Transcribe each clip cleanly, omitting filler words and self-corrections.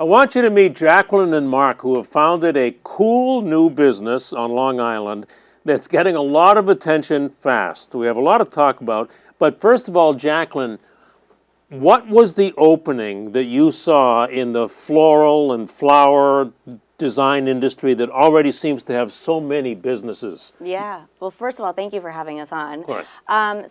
I want you to meet Jacqueline and Mark, who have founded a cool new business on Long Island that's getting a lot of attention fast. We have a lot to talk about. But first of all, Jacqueline, what was the opening that you saw in the floral and flower design industry that already seems to have so many businesses? Yeah. Well, first of all, thank you for having us on. Of course.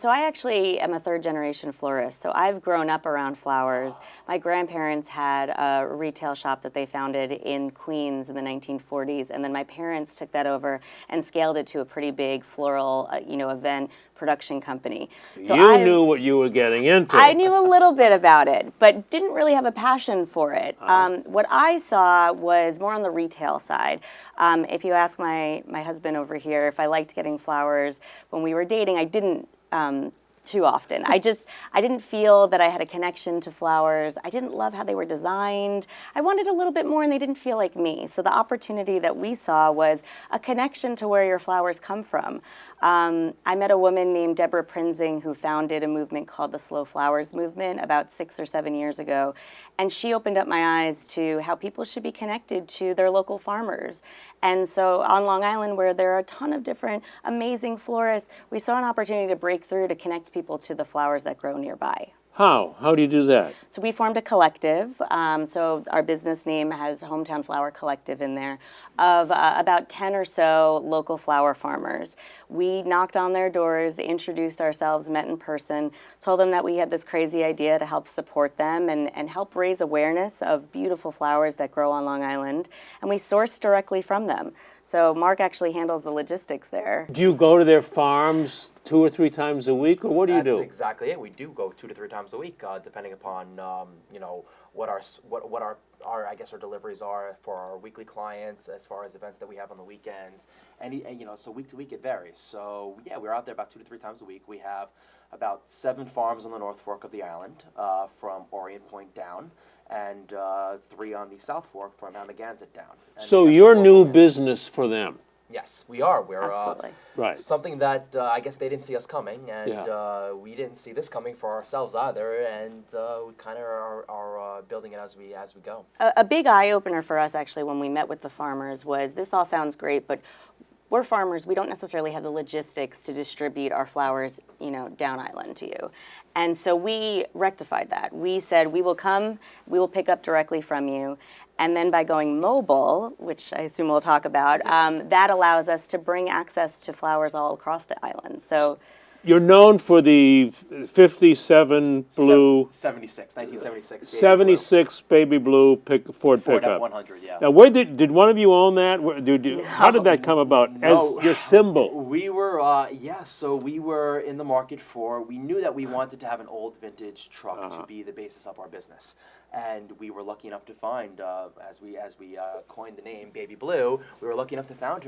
So I actually am a third-generation florist. So I've grown up around flowers. My grandparents had a retail shop that they founded in Queens in the 1940s, and then my parents took that over and scaled it to a pretty big floral, event production company. So you knew what you were getting into. I knew a little bit about it, but didn't really have a passion for it. What I saw was more on the retail side. If you ask my husband over here if I liked getting flowers when we were dating, I didn't too often. I didn't feel that I had a connection to flowers. I didn't love how they were designed. I wanted a little bit more and they didn't feel like me. So the opportunity that we saw was a connection to where your flowers come from. I met a woman named Deborah Prinzing who founded a movement called the Slow Flowers Movement about 6 or 7 years ago. And she opened up my eyes to how people should be connected to their local farmers. And so on Long Island, where there are a ton of different amazing florists, we saw an opportunity to break through to connect people to the flowers that grow nearby. How? How do you do that? So we formed a collective. So our business name has Hometown Flower Collective in there of about 10 or so local flower farmers. We knocked on their doors, introduced ourselves, met in person, told them that we had this crazy idea to help support them and help raise awareness of beautiful flowers that grow on Long Island. And we sourced directly from them. So Mark actually handles the logistics there. Do you go to their farms 2 or 3 times a week, or what do you do? That's exactly it. We do go 2 to 3 times a week, depending upon what our I guess our deliveries are for our weekly clients, as far as events that we have on the weekends, and so week to week it varies. So yeah, we're out there about 2 to 3 times a week. We have about 7 farms on the North Fork of the island, from Orient Point down, and 3 on the South Fork from Amagansett down. And so you're new business for them? Yes, we are. We're Absolutely. Right. Something that I guess they didn't see us coming, and we didn't see this coming for ourselves either, and we kind of are building it as we go. A big eye-opener for us, actually, when we met with the farmers was, this all sounds great, but we're farmers. We don't necessarily have the logistics to distribute our flowers, down island to you. And so we rectified that. We said, we will come, we will pick up directly from you. And then by going mobile, which I assume we'll talk about, that allows us to bring access to flowers all across the island. So you're known for the 57 blue... 1976. 76 baby blue Ford pickup. F-100, yeah. Now, where did one of you own that? How did that come about as your symbol? We were, so we were in the market we knew that we wanted to have an old vintage truck to be the basis of our business. And we were lucky enough to find, as we coined the name Baby Blue, we were lucky enough to find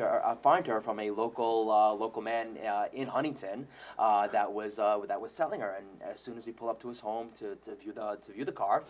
her from a local man in Huntington that was selling her. And as soon as we pulled up to his home to view the car,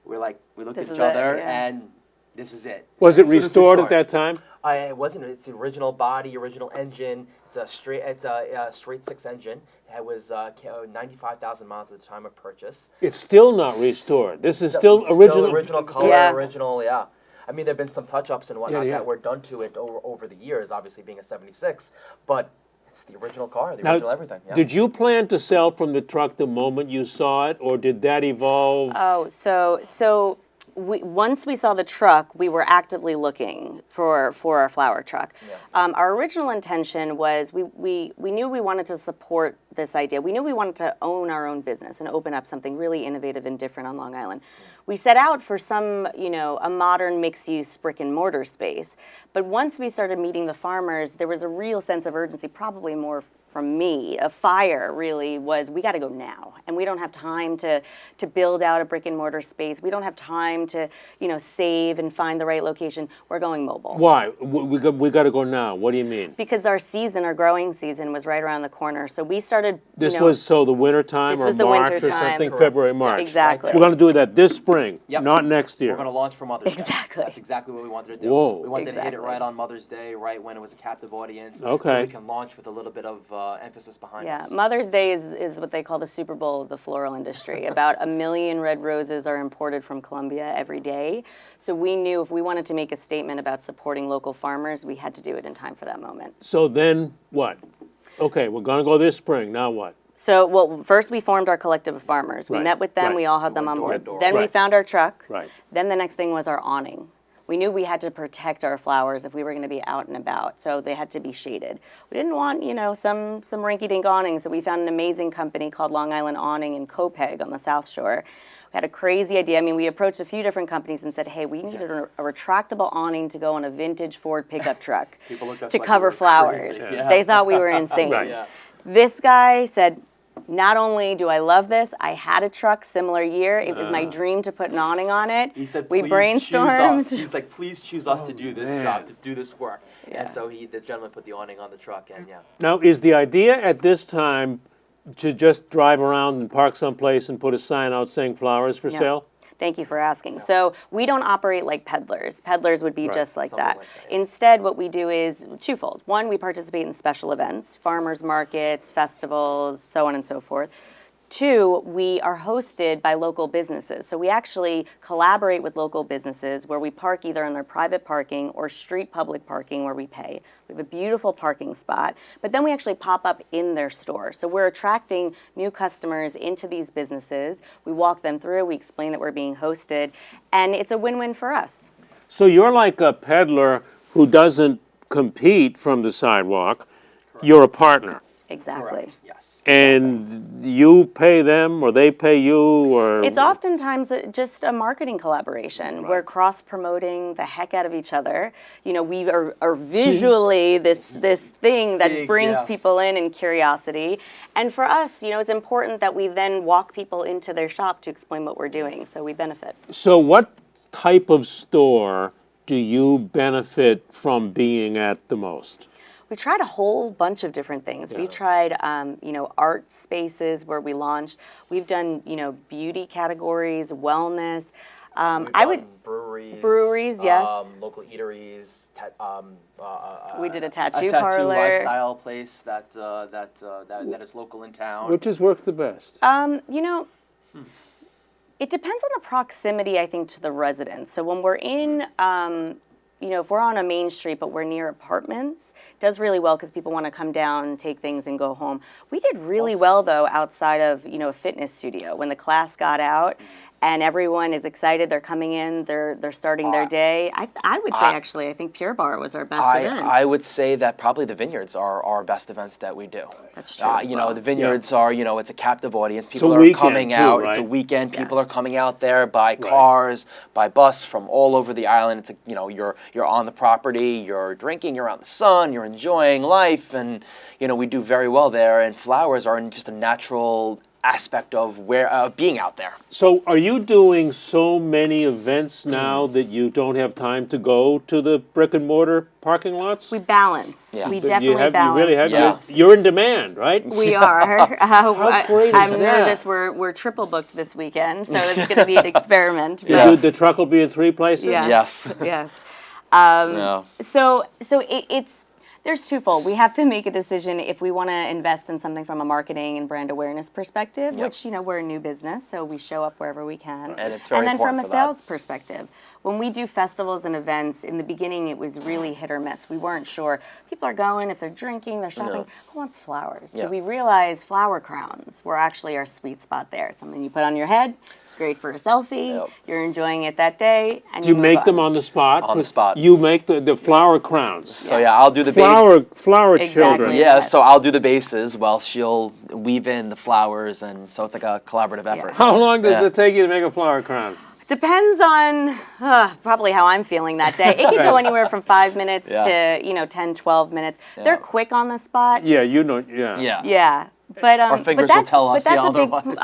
we looked at each other and this is it. Was it restored at that time? It wasn't. It's the original body, original engine. It's a straight 6 engine. It was 95,000 miles at the time of purchase. It's still not restored. This is still original. Still original color, original, yeah. I mean, there have been some touch-ups and whatnot that were done to it over the years, obviously being a 76, but it's the original car, original everything. Yeah. Did you plan to sell from the truck the moment you saw it, or did that evolve? Oh, so once we saw the truck, we were actively looking for our flower truck. Yeah. Our original intention was we knew we wanted to support this idea. We knew we wanted to own our own business and open up something really innovative and different on Long Island. We set out for some, a modern mixed-use brick and mortar space. But once we started meeting the farmers, there was a real sense of urgency, probably more from me. A fire really was, we got to go now. And we don't have time to build out a brick and mortar space. We don't have time to, save and find the right location. We're going mobile. Why? We got to go now. What do you mean? Because our growing season was right around the corner. So we started started. This you know, was the winter time This or was the March winter or time. something, Correct. February, March. Exactly. We're going to do that this spring, Yep. not next year. We're going to launch for Mother's Day. Exactly. That's exactly what we wanted to do. Whoa. We wanted to hit it Exactly. right on Mother's Day, right when it was a captive audience. Okay. So we can launch with a little bit of emphasis behind Yeah, us. Mother's Day is what they call the Super Bowl of the floral industry. About 1 million red roses are imported from Colombia every day. So we knew if we wanted to make a statement about supporting local farmers, we had to do it in time for that moment. So then what? Okay, we're going to go this spring. Now what? So, well, first we formed our collective of farmers. We Right, met with them. right. We all had We them went on door to board. door. Then we Right. found our truck. Right. Then the next thing was our awning. We knew we had to protect our flowers if we were going to be out and about, so they had to be shaded. We didn't want, some rinky-dink awnings, so we found an amazing company called Long Island Awning in Copeg on the South Shore. We had a crazy idea. I mean, we approached a few different companies and said, hey, we needed a retractable awning to go on a vintage Ford pickup truck People looked at us to like we cover were flowers. crazy. Yeah. They thought we were insane. Right. Yeah. This guy said, not only do I love this, I had a truck similar year. It was my dream to put an awning on it. He said, we please brainstormed. choose us. He's like, please choose us to do this man. job, to do this work. Yeah. And so the gentleman put the awning on the truck, and yeah. Now, is the idea at this time to just drive around and park someplace and put a sign out saying flowers for No. sale? Thank you for asking. So we don't operate like peddlers. Peddlers would be Right. just like Something that. like that, yeah. Instead, what we do is twofold. One, we participate in special events, farmers markets, festivals, so on and so forth. Two, we are hosted by local businesses. So we actually collaborate with local businesses where we park either in their private parking or street public parking where we pay. We have a beautiful parking spot, but then we actually pop up in their store. So we're attracting new customers into these businesses. We walk them through, we explain that we're being hosted, and it's a win-win for us. So you're like a peddler who doesn't compete from the sidewalk. You're a partner. Exactly. Correct. Yes. And you pay them or they pay you or It's oftentimes just a marketing collaboration. We're cross-promoting the heck out of each other. We are visually this thing that Big, brings yeah. people in and curiosity. And for us, it's important that we then walk people into their shop to explain what we're doing, so we benefit. So what type of store do you benefit from being at the most? We tried a whole bunch of different things. We tried, art spaces where we launched. We've done, beauty categories, wellness. We've I would. done breweries. Breweries, yes. Local eateries. We did a A tattoo tattoo parlor. lifestyle place that is local in town. Which has worked the best? It depends on the proximity, I think, to the residents. So when we're in, if we're on a main street but we're near apartments, it does really well because people want to come down, take things, and go home. We did really well, though, outside of, a fitness studio. When the class got out and everyone is excited, they're coming in, they're starting their day. I would say, actually, I think Pure Bar was our best event. I would say that probably the vineyards are our best events that we do. That's true as well. The vineyards are, it's a captive audience. a People are weekend coming too, out. It's a right? weekend. People Yes. are coming out there by cars, by bus from all over the island. It's you're on the property, you're drinking, you're out in the sun, you're enjoying life, and we do very well there. And flowers are just a natural aspect of being out there. So are you doing so many events now that you don't have time to go to the brick and mortar parking lots? We balance. Yeah. We But definitely balance. You really have. Yeah. You're in demand, right? We are. How great is I'm that? nervous. We're triple booked this weekend, so it's going to be an experiment. You do- the truck will be in 3 places? Yes. Yes. Yes. Yeah. So it's there's twofold. We have to make a decision if we want to invest in something from a marketing and brand awareness perspective, which we're a new business, so we show up wherever we can. And it's very then from important a for that. sales perspective, when we do festivals and events, in the beginning it was really hit or miss. We weren't sure. People are going, if they're drinking, they're shopping, who wants flowers? Yeah. So we realized flower crowns were actually our sweet spot there. It's something you put on your head. It's great for a selfie. Yep. You're enjoying it that day. And Do you move make them on the spot? On the spot. You make the flower crowns. So yeah, I'll do the Flower base. Exactly. children. Yeah, Yes. so I'll do the bases while she'll weave in the flowers, and so it's like a collaborative effort. How long does Yeah. it take you to make a flower crown? Depends on probably how I'm feeling that day. It could go anywhere from 5 minutes Yeah. to 10, 12 minutes. They're quick on the spot. Yeah, Yeah. Yeah. But Our fingers will tell us the otherwise.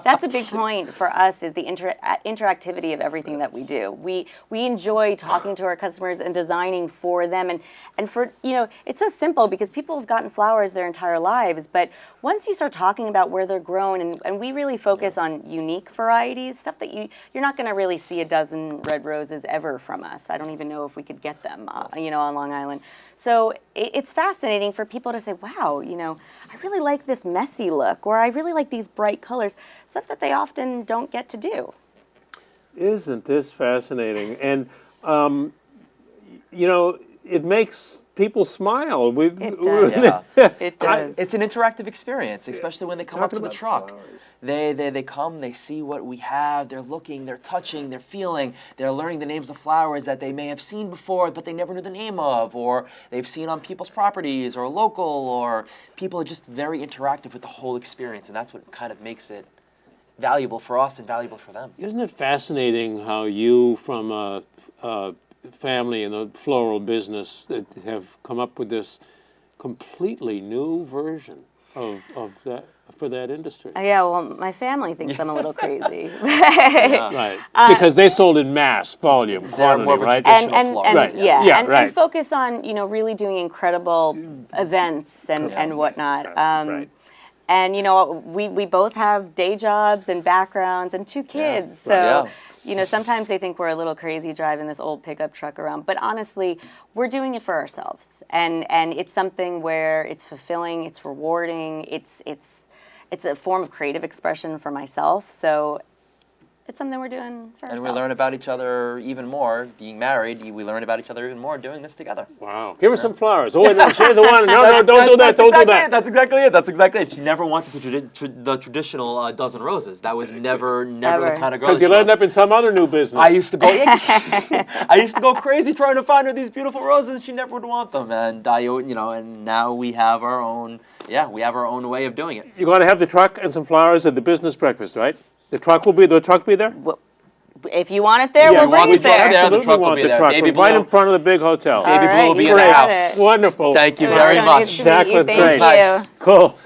That's a big point for us is the interactivity of everything that we do. We enjoy talking to our customers and designing for them, and for it's so simple because people have gotten flowers their entire lives, but once you start talking about where they're grown, and we really focus on unique varieties, stuff that you're not going to really see a dozen red roses ever from us. I don't even know if we could get them, on Long Island. So it's fascinating for people to say, wow, I really like this messy look, or I really like these bright colors, stuff that they often don't get to do. Isn't this fascinating? And, it makes people smile. It does. Yeah. It does. It's an interactive experience, especially when they come up to Talking the about truck. flowers. They come, they see what we have, they're looking, they're touching, they're feeling, they're learning the names of flowers that they may have seen before but they never knew the name of, or they've seen on people's properties or local, or people are just very interactive with the whole experience, and that's what kind of makes it valuable for us and valuable for them. Isn't it fascinating how you, from a family in the floral business, that have come up with this completely new version of that for that industry? Yeah, well, my family thinks I'm a little crazy. Right, because they sold in mass volume, quantity, more of a right? traditional floral. Right. And focus on really doing incredible events and whatnot. Right. And we both have day jobs and backgrounds and 2 kids, so sometimes they think we're a little crazy driving this old pickup truck around. But honestly, we're doing it for ourselves, and it's something where it's fulfilling, it's rewarding, it's a form of creative expression for myself. So it's something we're doing for ourselves. And we learn about each other even more. Being married, we learn about each other even more doing this together. Wow. Give her some flowers. Oh, no, she doesn't want it. No, don't do that. Don't do that. That's exactly it. That's exactly it. She never wanted the traditional dozen roses. That was never the kind of girl. Because you'll end up in some other new business. I used to go crazy trying to find her these beautiful roses. She never would want them, and and now we have our own. Yeah, we have our own way of doing it. You're going to have the truck and some flowers at the business breakfast, right? The truck will be there? Well, if you want it there, we'll bring it there. The truck will be there. Baby right Blue. in front of the big hotel. Baby Blue will be in the got house. it. Wonderful. Thank you very much. Nice to meet you. Jacqueline, Thank great. you. Nice. Cool.